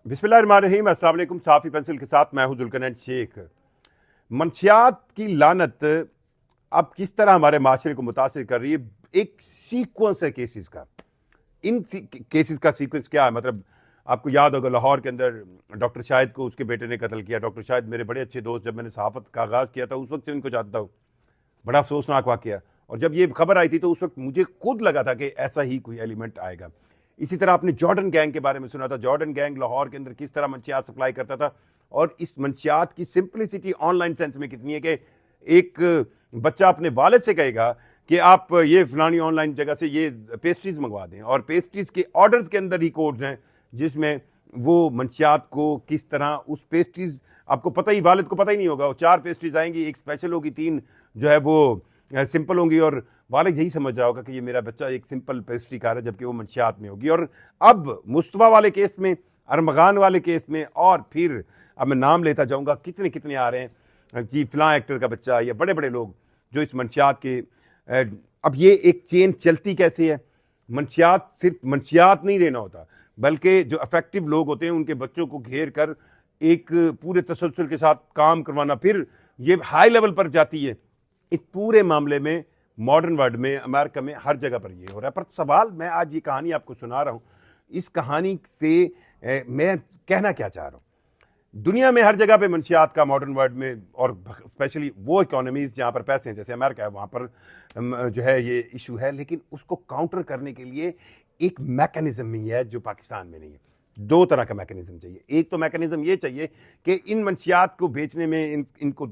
बिस्मिल्लाहिर्रहमानिर्रहीम। अस्सलाम वालेकुम। साफ़ी पेंसिल के साथ मैं हूं जुल्करनैन शेख। मंशियात की लानत अब किस तरह हमारे माशरे को मुतासिर कर रही है, एक सीक्वेंस है केसेस का। इन केसेस का सीक्वेंस क्या है? मतलब आपको याद होगा लाहौर के अंदर डॉक्टर शाहिद को उसके बेटे ने कत्ल किया। डॉक्टर शाहिद मेरे बड़े अच्छे दोस्त, जब मैंने सहाफ़त का आगाज़ किया था उस वक्त से इनको जानता हूँ। बड़ा अफसोसनाक वाक़या। और जब ये खबर आई थी तो उस वक्त मुझे खुद लगा था कि ऐसा ही कोई एलिमेंट आएगा। इसी तरह आपने जॉर्डन गैंग के बारे में सुना था। जॉर्डन गैंग लाहौर के अंदर किस तरह मंशियात सप्लाई करता था, और इस मंशियात की सिंप्लिसिटी ऑनलाइन सेंस में कितनी है कि एक बच्चा अपने वालिद से कहेगा कि आप ये फलानी ऑनलाइन जगह से ये पेस्ट्रीज मंगवा दें, और पेस्ट्रीज के ऑर्डर्स के अंदर ही कोड्स हैं जिसमें वो मंशियात को किस तरह उस पेस्ट्रीज, आपको पता ही, वालिद को पता ही नहीं होगा, वो 4 पेस्ट्रीज आएंगी, एक स्पेशल होगी, 3 जो है वो सिंपल होंगी, और वालिद यही समझ रहा होगा कि ये मेरा बच्चा एक सिंपल पेस्ट्री खा रहा है, जबकि वो मंशियात में होगी। और अब मुस्तफा वाले केस में, अरमगान वाले केस में, और फिर अब मैं नाम लेता जाऊंगा, कितने कितने आ रहे हैं जी, फलां एक्टर का बच्चा या बड़े बड़े लोग जो इस मंशियात के। अब ये एक चेन चलती कैसे है? मंशियात सिर्फ मंशियात नहीं लेना होता, बल्कि जो अफेक्टिव लोग होते हैं उनके बच्चों को घेर कर एक पूरे तसलसल के साथ काम करवाना, फिर ये हाई लेवल पर जाती है। इस पूरे मामले में मॉडर्न वर्ल्ड में, अमेरिका में, हर जगह पर ये हो रहा है। पर सवाल, मैं आज ये कहानी आपको सुना रहा हूं, इस कहानी से मैं कहना क्या चाह रहा हूं। दुनिया में हर जगह पे मंशियात का, मॉडर्न वर्ल्ड में, और स्पेशली वो इकोनॉमीज जहां पर पैसे हैं जैसे अमेरिका है, वहां पर जो है ये इशू है, लेकिन उसको काउंटर करने के लिए एक मैकेनिज्म ही है जो पाकिस्तान में नहीं है। 2 तरह का मैकेनिज्म चाहिए। एक तो मैकेनिज्म ये चाहिए कि इन मंशियात को बेचने में, इनको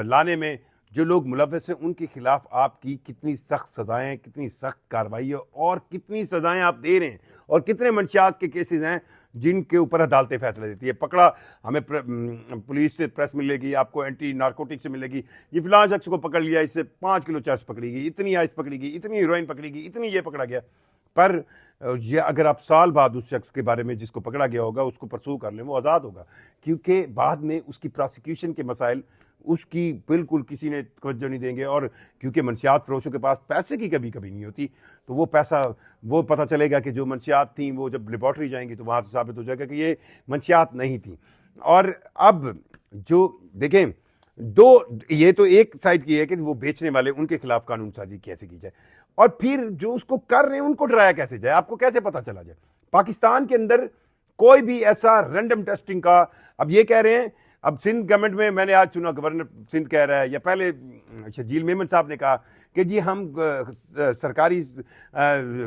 लाने में जो लोग मुलव्वस हैं उनके खिलाफ आपकी कितनी सख्त सजाएं, कितनी सख्त कार्रवाई है, और कितनी सजाएं आप दे रहे हैं, और कितने मंशियात के केसेस हैं जिनके ऊपर अदालतें फैसला देती है। पकड़ा, हमें पुलिस से प्रेस मिलेगी, आपको एंटी नारकोटिक से मिलेगी, ये फिलहाल शख्स को पकड़ लिया, इससे 5 किलो चर्च पकड़ी गई, इतनी आइस पकड़ी गई, इतनी हीरोइन पकड़ी गई, इतनी ये पकड़ा गया। पर ये अगर आप साल बाद उस शख्स के बारे में जिसको पकड़ा गया होगा उसको परसू कर लें, वो आज़ाद होगा, क्योंकि बाद में उसकी प्रोसिक्यूशन के मसाइल उसकी बिल्कुल किसी ने तवज्जो नहीं देंगे। और क्योंकि मंशियात फरोशों के पास पैसे की कभी कभी नहीं होती, तो वो पैसा, वो पता चलेगा कि जो मंशियात थी वो जब लेबॉर्ट्री जाएंगी तो वहाँ से साबित हो जाएगा कि ये मंशियात नहीं थी। और अब जो देखें, ये तो एक साइड की है कि वो बेचने वाले, उनके खिलाफ कानून साजी कैसे की जाए, और फिर जो उसको कर रहे हैं उनको डराया कैसे जाए, आपको कैसे पता चला जाए। पाकिस्तान के अंदर कोई भी ऐसा रैंडम टेस्टिंग का, अब ये कह रहे हैं, अब सिंध गवर्नमेंट में मैंने आज सुना गवर्नर सिंध कह रहा है, या पहले शजील मेमन साहब ने कहा कि जी हम सरकारी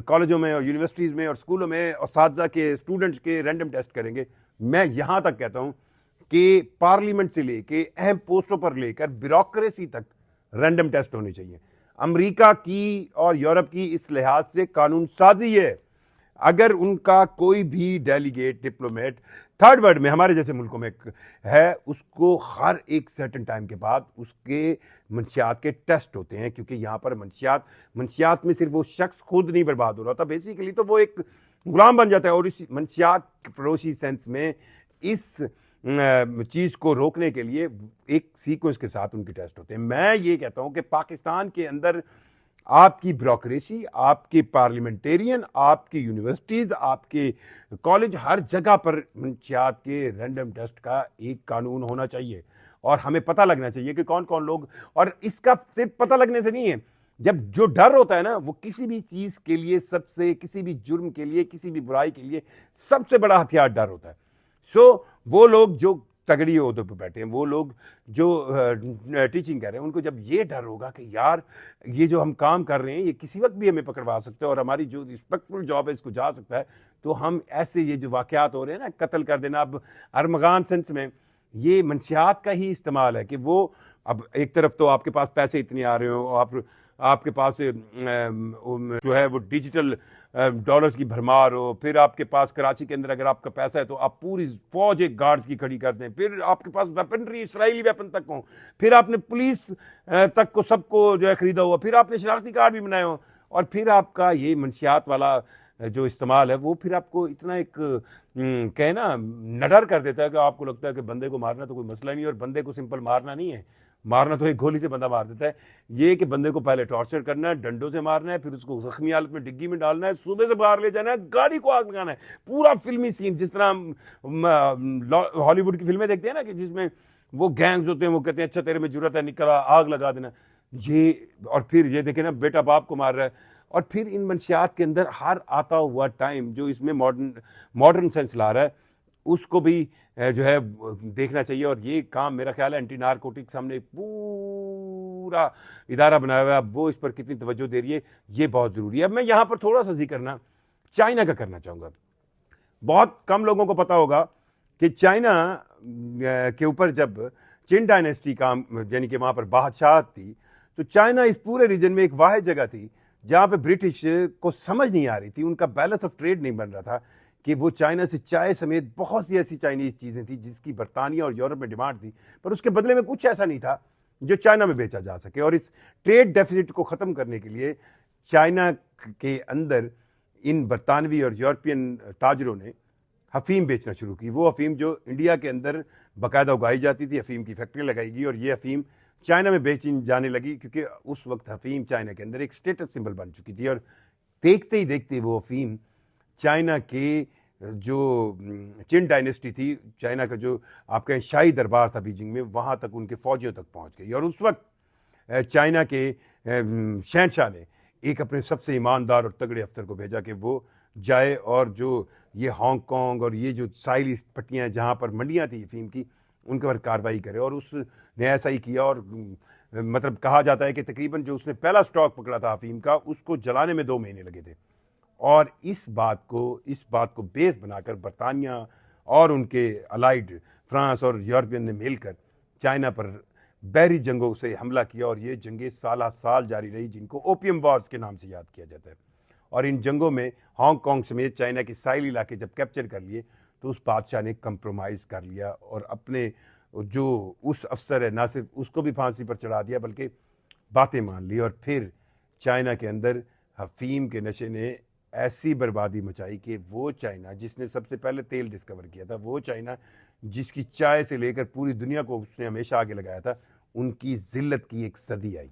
कॉलेजों में और यूनिवर्सिटीज़ में और स्कूलों में और साथी के स्टूडेंट्स के रैंडम टेस्ट करेंगे। मैं यहाँ तक कहता हूँ कि पार्लियामेंट से लेके अहम पोस्टों पर लेकर ब्यूरोक्रेसी तक रैंडम टेस्ट होने चाहिए। अमेरिका की और यूरोप की इस लिहाज से कानून साजी है। अगर उनका कोई भी डेलीगेट, डिप्लोमेट थर्ड वर्ल्ड में, हमारे जैसे मुल्कों में है, उसको हर एक सर्टेन टाइम के बाद उसके मंशियात के टेस्ट होते हैं, क्योंकि यहाँ पर मंशियात में सिर्फ वो शख्स खुद नहीं बर्बाद हो रहा था, बेसिकली तो वो एक गुलाम बन जाता है। और इस मंशियात फरोशी सेंस में इस चीज़ को रोकने के लिए एक सीक्वेंस के साथ उनके टेस्ट होते हैं। मैं ये कहता हूँ कि पाकिस्तान के अंदर आपकी ब्यूरोक्रेसी, आपके पार्लियामेंटेरियन, आपकी यूनिवर्सिटीज़, आपके कॉलेज, हर जगह पर मंशियात के रैंडम टेस्ट का एक कानून होना चाहिए, और हमें पता लगना चाहिए कि कौन कौन लोग। और इसका सिर्फ पता लगने से नहीं है, जब जो डर होता है ना, वो किसी भी चीज़ के लिए सबसे, किसी भी जुर्म के लिए, किसी भी बुराई के लिए सबसे बड़ा हथियार डर होता है। सो वो लोग जो तगड़ी ओहदों पे बैठे हैं, वो लोग जो टीचिंग कर रहे हैं, उनको जब ये डर होगा कि यार ये जो हम काम कर रहे हैं ये किसी वक्त भी हमें पकड़वा सकते हैं, और हमारी जो रिस्पेक्टफुल जॉब है इसको जा सकता है, तो हम ऐसे ये जो वाकयात हो रहे हैं ना, कत्ल कर देना, अब अरमगान सेंस में ये मंशियात का ही इस्तेमाल है कि वो, अब एक तरफ तो आपके पास पैसे इतने आ रहे हो, आपके पास जो है वो डिजिटल डॉलर्स की भरमार हो, फिर आपके पास कराची के अंदर अगर आपका पैसा है तो आप पूरी फौज एक गार्ड्स की खड़ी कर दें, फिर आपके पास वेपनरी, इसराइली वेपन तक हो, फिर आपने पुलिस तक को सबको जो है खरीदा हुआ, फिर आपने शनाख्ती कार्ड भी बनाए हो, और फिर आपका ये मंशियात वाला जो इस्तेमाल है वो फिर आपको इतना एक कहना नडर कर देता है कि आपको लगता है कि बंदे को मारना तो कोई मसला नहीं है, और बंदे को सिंपल मारना नहीं है, मारना तो एक गोली से बंदा मार देता है, ये कि बंदे को पहले टॉर्चर करना है, डंडों से मारना है, फिर उसको जख्मी हालत में डिग्गी में डालना है, सुबह से बाहर ले जाना है, गाड़ी को आग लगाना है, पूरा फिल्मी सीन। जिस तरह हम हॉलीवुड की फिल्में देखते हैं ना, कि जिसमें वो गैंग्स होते हैं, वो कहते हैं अच्छा तेरे में जरूरत है, निकल आग लगा देना ये। और फिर ये देखे ना, बेटा बाप को मार रहा है। और फिर इन मंशियात के अंदर हर आता हुआ टाइम जो इसमें मॉडर्न सेंस ला रहा है, उसको भी जो है देखना चाहिए। और ये काम मेरा ख्याल है एंटी नारकोटिक्स हमने पूरा इदारा बनाया हुआ है, अब वो इस पर कितनी तवज्जो दे रही है, ये बहुत ज़रूरी है। अब मैं यहाँ पर थोड़ा सा जिक्र ना चाइना का करना चाहूँगा। बहुत कम लोगों को पता होगा कि चाइना के ऊपर जब चिन डायनेस्टी काम, यानी कि वहाँ पर बादशाहत थी, तो चाइना इस पूरे रीजन में एक वाहिद जगह थी जहाँ पे ब्रिटिश को समझ नहीं आ रही थी, उनका बैलेंस ऑफ ट्रेड नहीं बन रहा था, कि वो चाइना से चाय समेत बहुत सी ऐसी चाइनीज चीज़ें थी जिसकी बरतानिया और यूरोप में डिमांड थी, पर उसके बदले में कुछ ऐसा नहीं था जो चाइना में बेचा जा सके। और इस ट्रेड डेफिसिट को ख़त्म करने के लिए चाइना के अंदर इन बरतानवी और यूरोपियन ताजरों ने अफीम बेचना शुरू की। वो अफीम जो इंडिया के अंदर बाकायदा उगाई जाती थी, अफीम की फैक्ट्री लगाई गई और ये अफीम चाइना में बेची जाने लगी, क्योंकि उस वक्त अफीम चाइना के अंदर एक स्टेटस सिंबल बन चुकी थी। और देखते ही देखते वो अफीम चाइना के जो चिन डायनेस्टी थी, चाइना का जो आपका शाही दरबार था बीजिंग में, वहाँ तक उनके फौजियों तक पहुँच गई। और उस वक्त चाइना के शहनशाह ने एक अपने सबसे ईमानदार और तगड़े अफसर को भेजा कि वो जाए और जो ये हांगकांग और ये जो साहिली पट्टियाँ जहाँ पर मंडियाँ थी अफीम की, उनके पर कार्रवाई करे। और उसने ऐसा ही किया। और मतलब कहा जाता है कि तकरीबन जो उसने पहला स्टॉक पकड़ा था अफीम का, उसको जलाने में 2 महीने लगे थे। और इस बात को बेस बनाकर बरतानिया और उनके अलाइड फ्रांस और यूरोपियन ने मिलकर चाइना पर बहरी जंगों से हमला किया। और ये जंगें साल साल जारी रही, जिनको ओपियम वॉर्स के नाम से याद किया जाता है। और इन जंगों में हांगकांग समेत चाइना के साहिल इलाके जब कैप्चर कर लिए, तो उस बादशाह ने कंप्रोमाइज़ कर लिया और अपने जो उस अफसर है, ना सिर्फ उसको भी फांसी पर चढ़ा दिया, बल्कि बातें मान ली। और फिर चाइना के अंदर अफीम के नशे ने ऐसी बर्बादी मचाई कि वो चाइना जिसने सबसे पहले तेल डिस्कवर किया था, वो चाइना जिसकी चाय से लेकर पूरी दुनिया को उसने हमेशा आगे लगाया था, उनकी जिल्लत की एक सदी आई,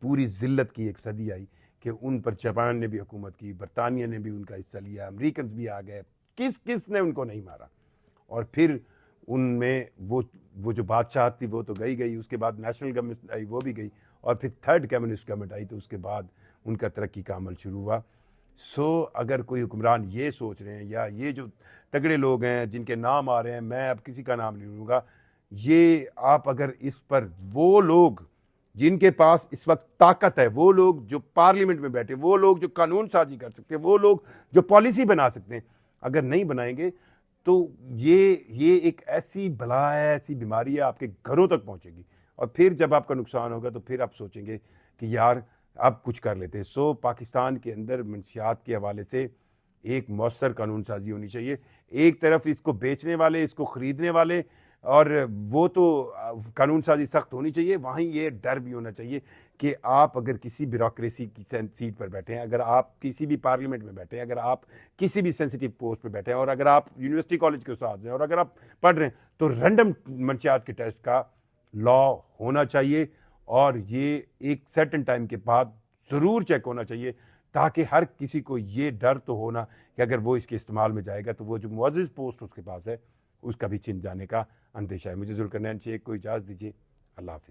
पूरी जिल्लत की एक सदी आई कि उन पर जापान ने भी हुकूमत की, बरतानिया ने भी उनका हिस्सा लिया, अमेरिकन भी आ गए, किस ने उनको नहीं मारा। और फिर उनमें वो जो बादशाह थी वो तो गई, उसके बाद नेशनल गवर्नमेंट आई, वो भी गई, और फिर थर्ड कम्युनिस्ट गवर्नमेंट आई, तो उसके बाद उनका तरक्की का अमल शुरू हुआ। सो अगर कोई हुक्मरान ये सोच रहे हैं, या ये जो तगड़े लोग हैं जिनके नाम आ रहे हैं, मैं अब किसी का नाम नहीं लूँगा, ये आप अगर इस पर, वो लोग जिनके पास इस वक्त ताकत है, वो लोग जो पार्लियामेंट में बैठे, वो लोग जो कानून साजी कर सकते हैं, वो लोग जो पॉलिसी बना सकते हैं, अगर नहीं बनाएंगे तो ये एक ऐसी बला है, ऐसी बीमारी है, आपके घरों तक पहुंचेगी। और फिर जब आपका नुकसान होगा तो फिर आप सोचेंगे कि यार अब कुछ कर लेते हैं। सो पाकिस्तान के अंदर मंशियात के हवाले से एक मौसर कानून साजी होनी चाहिए। एक तरफ इसको बेचने वाले, इसको ख़रीदने वाले, और वो तो कानून साजी सख्त होनी चाहिए, वहीं ये डर भी होना चाहिए कि आप अगर किसी ब्यूरोक्रेसी की सीट पर बैठे हैं, अगर आप किसी भी पार्लियामेंट में बैठे हैं, अगर आप किसी भी सेंसिटिव पोस्ट पर बैठे हैं, और अगर आप यूनिवर्सिटी कॉलेज के उस्ताद हैं, और अगर आप पढ़ रहे हैं, तो रैंडम मंशियात के टेस्ट का लॉ होना चाहिए। और ये एक सर्टेन टाइम के बाद ज़रूर चेक होना चाहिए, ताकि हर किसी को ये डर तो होना कि अगर वो इसके इस्तेमाल में जाएगा तो वो जो मुअज़्ज़िज़ पोस्ट उसके पास है, उसका भी छिन जाने का अंदेशा है। मुझे ज़ुल्करनैन शेख को इजाज़त दीजिए। अल्लाह हाफ़िज़।